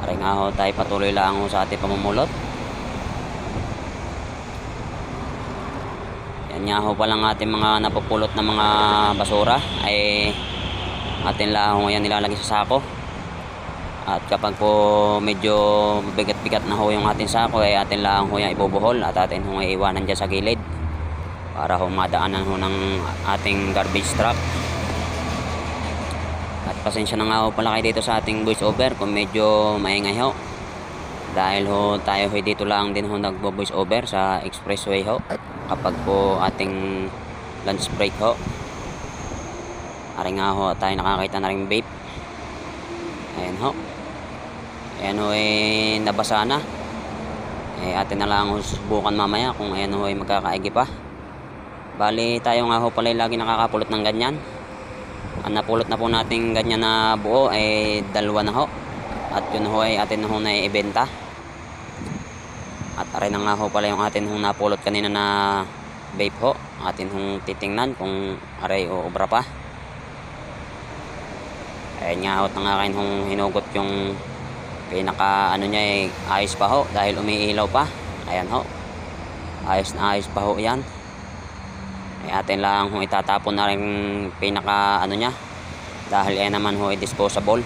Aray nga ho, tayo patuloy lang ho sa ating pamumulot. Yan nga ho palang ating mga napupulot na mga basura ay atin lang ho yan nilalagay sa sako. At kapag po medyo bigat-bigat na ho yung ating sako ay atin lang ho yan ibubuhol at atin ho iiwanan dyan sa gilid para ho madaanan ho ng ating garbage truck. At pasensya na nga ho pala kayo dito sa ating voice over kung medyo maingay ho, dahil ho tayo ho dito lang din ho nagbo voice over sa expressway ho kapag po ating lunch break ho. Ari nga ho tayo nakakita na rin vape. Ayan ho, ayan ho nabasa na. Atin na lang ho subukan mamaya kung ayan ho magkakaigi pa. Bali tayo nga ho pala lagi nakakapulot ng ganyan. Ang napulot na po natin ganyan na buo ay 2 na ho. At yun ho ay atin na ho na ibenta. At aray na nga ho pala yung atin hong napulot kanina na vape ho. Atin hong titingnan kung aray o obra pa. Ayan nga ho, nga kain hong hinugot yung pinaka ano niya ayos pa ho dahil umiilaw pa. Ayan ho, ayos na ayos pa ho yan. Atin lang hong itatapon na rin pinaka ano niya dahil naman ho disposable.